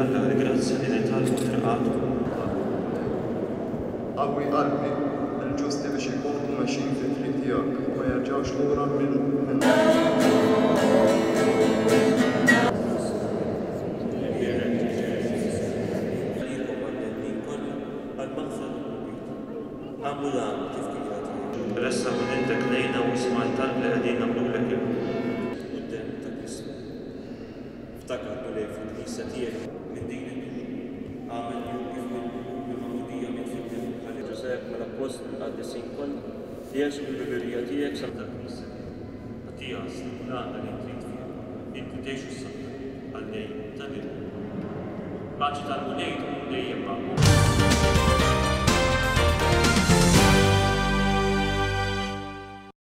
Alla l-grazzja li nitalmu traqatu. Qawwi qalbi il-ġusti biex jkomplu mexjin fit-triq tiegħek u ma jerġgħux lura minn Ressa mudintek lejna u isma' l-talb li qegħdin nagħmlulek Quddiem tal-ism. Ftakar li fil-knisja tiegħek minn din għamel kif bil-magħmudija minn fid-din ħalli Ġusep mal-Apostli qaddisin kollha li jersu bil-biberija tiegħek sa tal-knisja. Mattias, għandna li trid fiha. Inti tgħixu s-sabba għal-dejjem ta' din. Paċi tal-mulejt u dejjem magħhom.